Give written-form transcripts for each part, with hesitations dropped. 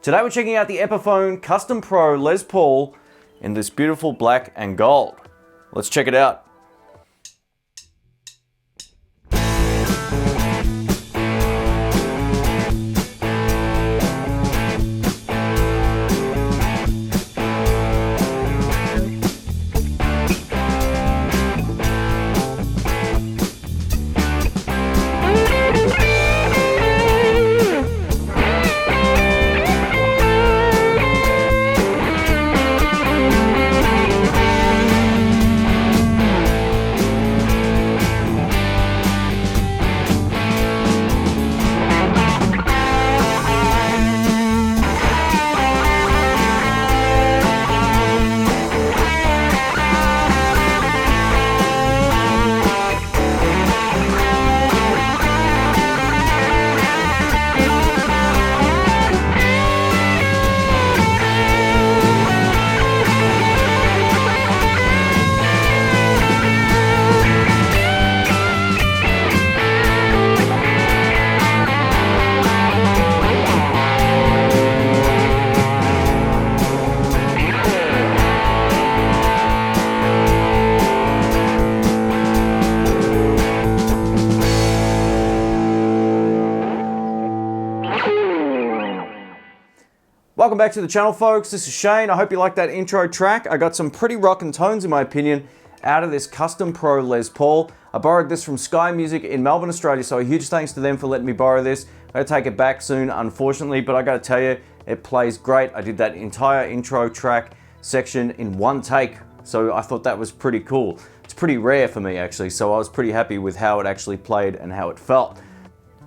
Today we're checking out the Epiphone Custom Pro Les Paul in this beautiful black and gold. Let's check it out. Welcome back to the channel, folks. This is Shane. I hope you liked that intro track. I got some pretty rockin' tones, in my opinion, out of this Custom Pro Les Paul. I borrowed this from Sky Music in Melbourne, Australia, so a huge thanks to them for letting me borrow this. I'm going to take it back soon, unfortunately, but I got to tell you, it plays great. I did that entire intro track section in one take, so I thought that was pretty cool. It's pretty rare for me, actually, so I was pretty happy with how it actually played and how it felt.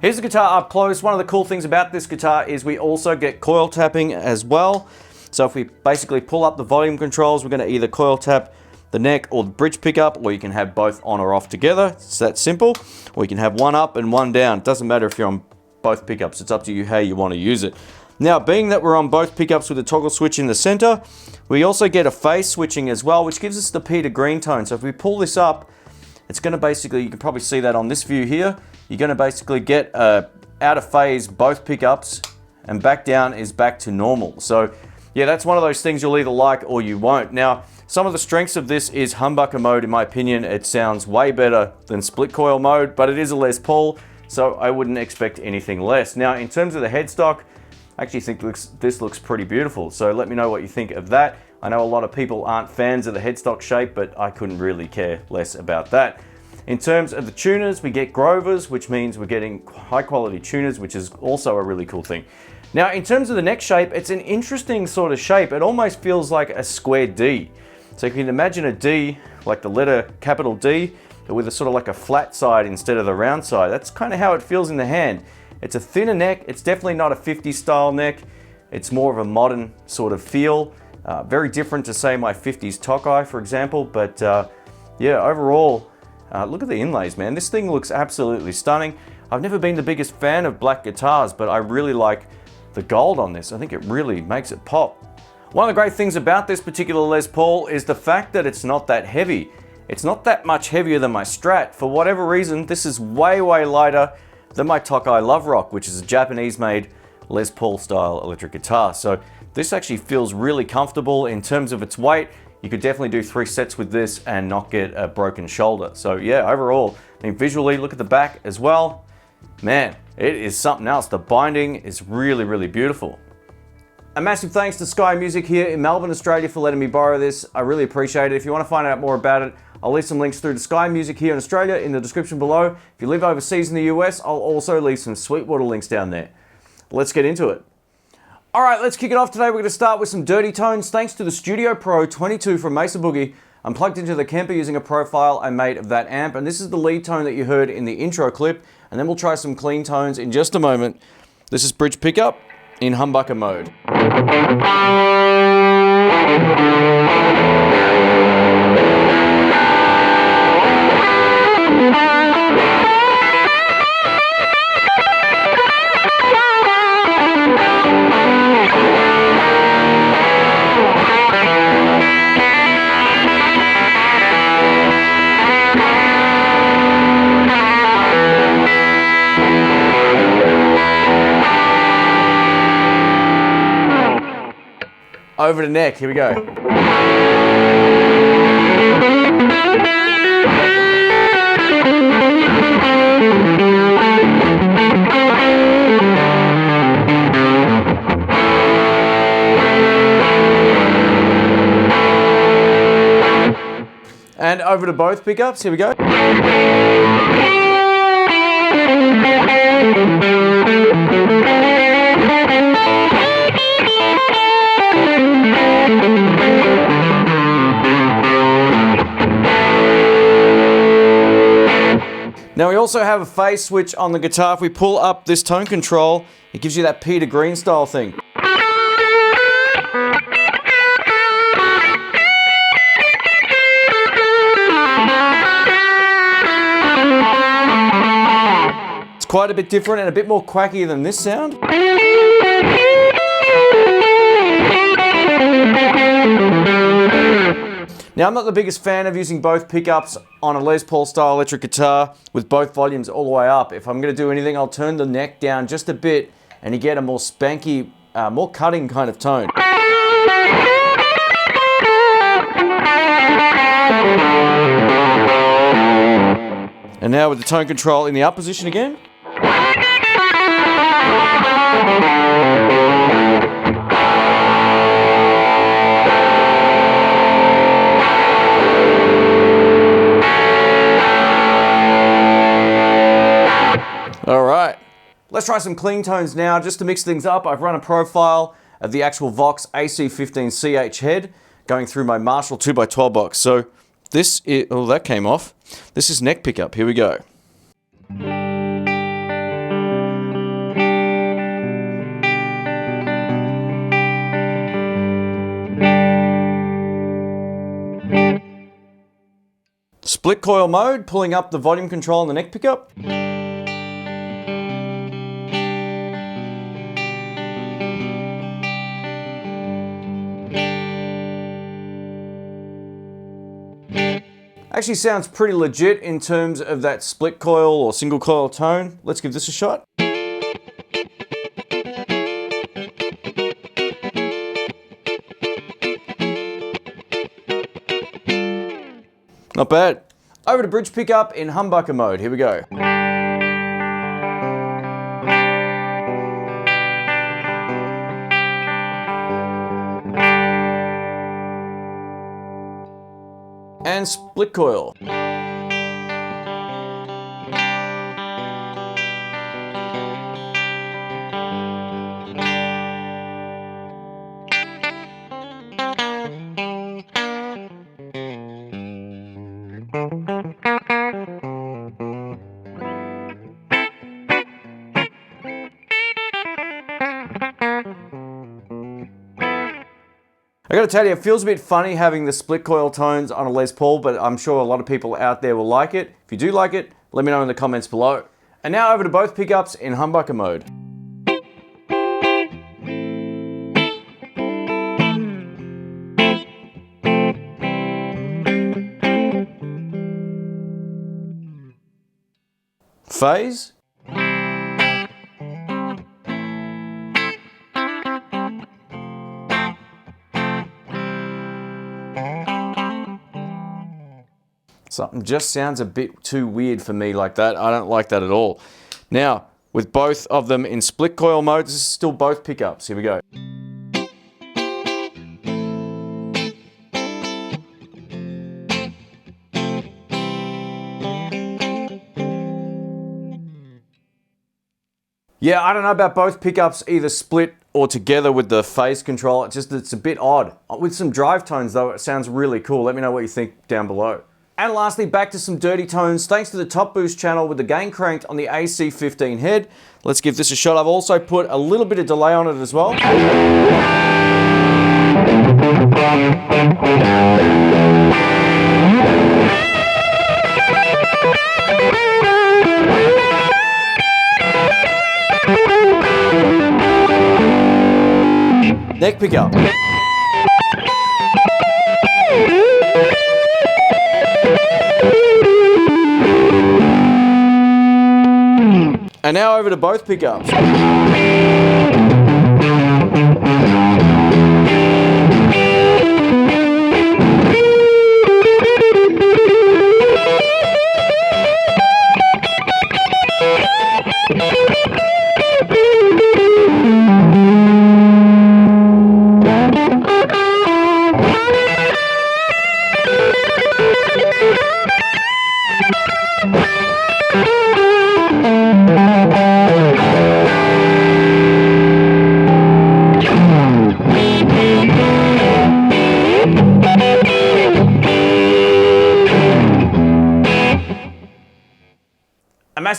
Here's the guitar up close. One of the cool things about this guitar is we also get coil tapping as well. So if we basically pull up the volume controls, we're going to either coil tap the neck or the bridge pickup, or you can have both on or off together. It's that simple. Or you can have one up and one down. It doesn't matter if you're on both pickups. It's up to you how you want to use it. Now, being that we're on both pickups with a toggle switch in the center, we also get a phase switching as well, which gives us the P to green tone. So if we pull this up, it's going to basically, you can probably see that on this view here, you're going to basically get out of phase both pickups, and back down is back to normal. So yeah, that's one of those things you'll either like or you won't. Now, some of the strengths of this is humbucker mode. In my opinion, it sounds way better than split coil mode, but it is a Les Paul, so I wouldn't expect anything less. Now, in terms of the headstock, I actually think this looks pretty beautiful. So let me know what you think of that. I know a lot of people aren't fans of the headstock shape, but I couldn't really care less about that. In terms of the tuners, we get Grovers, which means we're getting high quality tuners, which is also a really cool thing. Now, in terms of the neck shape, it's an interesting sort of shape. It almost feels like a square D. So you can imagine a D, like the letter capital D, but with a sort of like a flat side instead of the round side. That's kind of how it feels in the hand. It's a thinner neck. It's definitely not a 50s style neck. It's more of a modern sort of feel. Very different to, say, my 50s Tokai, for example. But yeah, overall, look at the inlays, man. This thing looks absolutely stunning. I've never been the biggest fan of black guitars, but I really like the gold on this. I think it really makes it pop. One of the great things about this particular Les Paul is the fact that it's not that heavy. It's not that much heavier than my Strat. For whatever reason, this is way, way lighter than my Tokai Love Rock, which is a Japanese-made Les Paul style electric guitar. So this actually feels really comfortable in terms of its weight. You could definitely do 3 sets with this and not get a broken shoulder. So yeah, overall, I mean, visually, look at the back as well. Man, it is something else. The binding is really, really beautiful. A massive thanks to Sky Music here in Melbourne, Australia for letting me borrow this. I really appreciate it. If you want to find out more about it, I'll leave some links through to Sky Music here in Australia in the description below. If you live overseas in the US, I'll also leave some Sweetwater links down there. Let's get into it. All right, let's kick it off today. We're going to start with some dirty tones. Thanks to the Studio Pro 22 from Mesa Boogie, I'm plugged into the Kemper using a profile I made of that amp, and this is the lead tone that you heard in the intro clip, and then we'll try some clean tones in just a moment. This is bridge pickup in humbucker mode. over to neck. Here we go. And over to both pickups. Here we go. Now we also have a phase switch on the guitar. If we pull up this tone control, it gives you that Peter Green style thing. It's quite a bit different and a bit more quacky than this sound. Now, I'm not the biggest fan of using both pickups on a Les Paul style electric guitar with both volumes all the way up. If I'm going to do anything, I'll turn the neck down just a bit and you get a more spanky, more cutting kind of tone. And now with the tone control in the up position again. All right, let's try some clean tones now. Just to mix things up, I've run a profile of the actual Vox AC15CH head going through my Marshall 2x12 box. So this is, oh, that came off. This is neck pickup. Here we go. Split coil mode, pulling up the volume control on the neck pickup. Actually sounds pretty legit in terms of that split coil or single coil tone. Let's give this a shot. Not bad. Over to bridge pickup in humbucker mode. Here we go. And split coil. I gotta tell you, it feels a bit funny having the split coil tones on a Les Paul, but I'm sure a lot of people out there will like it. If you do like it, let me know in the comments below. And now over to both pickups in humbucker mode. Phase. Something just sounds a bit too weird for me like that. I don't like that at all. Now, with both of them in split coil mode, this is still both pickups. Here we go. Yeah, I don't know about both pickups, either split or together with the phase control. It's a bit odd. With some drive tones though, it sounds really cool. Let me know what you think down below. And lastly, back to some dirty tones, thanks to the Top Boost channel with the gain cranked on the AC15 head. Let's give this a shot. I've also put a little bit of delay on it as well. Neck pickup. And now over to both pickups.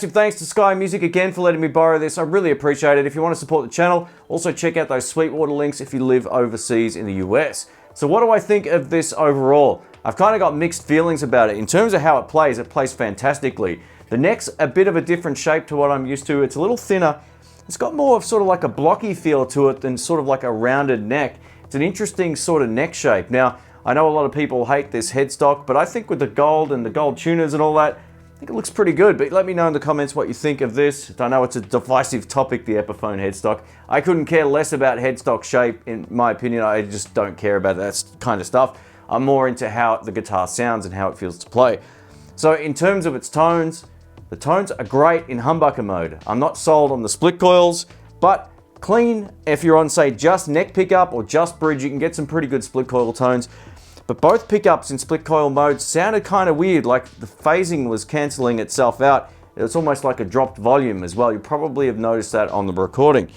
massive thanks to Sky Music again for letting me borrow this. I really appreciate it. If you want to support the channel, also check out those Sweetwater links if you live overseas in the US. So what do I think of this overall? I've kind of got mixed feelings about it. In terms of how it plays fantastically. The neck's a bit of a different shape to what I'm used to. It's a little thinner. It's got more of sort of like a blocky feel to it than sort of like a rounded neck. It's an interesting sort of neck shape. Now, I know a lot of people hate this headstock, but I think with the gold and the gold tuners and all that, I think it looks pretty good. But let me know in the comments what you think of this. I know it's a divisive topic, the Epiphone headstock. I couldn't care less about headstock shape, in my opinion. I just don't care about that kind of stuff. I'm more into how the guitar sounds and how it feels to play. So in terms of its tones, the tones are great in humbucker mode. I'm not sold on the split coils, but clean, if you're on, say, just neck pickup or just bridge, you can get some pretty good split coil tones. But both pickups in split coil mode sounded kind of weird, like the phasing was cancelling itself out. It was almost like a dropped volume as well. You probably have noticed that on the recording.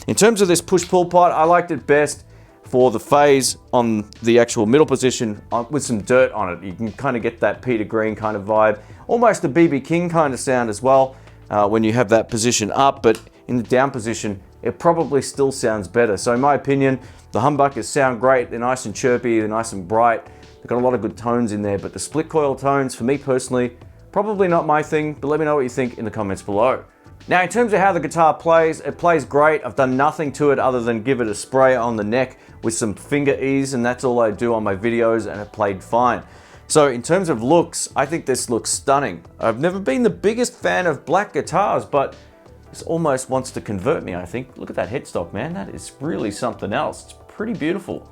In terms of this push-pull part, I liked it best for the phase on the actual middle position with some dirt on it. You can kind of get that Peter Green kind of vibe, almost a BB King kind of sound as well when you have that position up, but in the down position, it probably still sounds better. So in my opinion, the humbuckers sound great. They're nice and chirpy, they're nice and bright. They've got a lot of good tones in there, but the split coil tones, for me personally, probably not my thing, but let me know what you think in the comments below. Now, in terms of how the guitar plays, it plays great. I've done nothing to it other than give it a spray on the neck with some finger ease, and that's all I do on my videos, and it played fine. So in terms of looks, I think this looks stunning. I've never been the biggest fan of black guitars, but this almost wants to convert me, I think. Look at that headstock, man. That is really something else. It's pretty beautiful.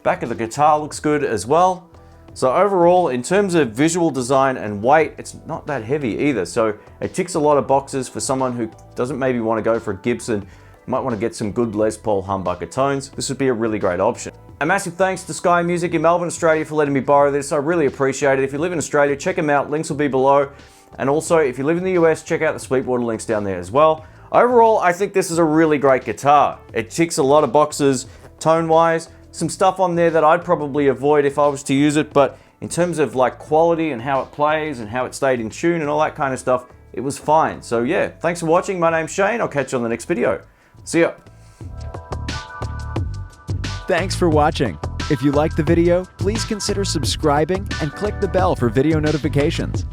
Back of the guitar looks good as well. So overall, in terms of visual design and weight, it's not that heavy either. So it ticks a lot of boxes for someone who doesn't maybe want to go for a Gibson, might want to get some good Les Paul humbucker tones. This would be a really great option. A massive thanks to Sky Music in Melbourne, Australia for letting me borrow this. I really appreciate it. If you live in Australia, check them out. Links will be below. And also, if you live in the US, check out the Sweetwater links down there as well. Overall, I think this is a really great guitar. It ticks a lot of boxes tone-wise. Some stuff on there that I'd probably avoid if I was to use it, but in terms of like quality and how it plays and how it stayed in tune and all that kind of stuff, it was fine. So yeah, thanks for watching. My name's Shane. I'll catch you on the next video. See ya. Thanks for watching. If you liked the video, please consider subscribing and click the bell for video notifications.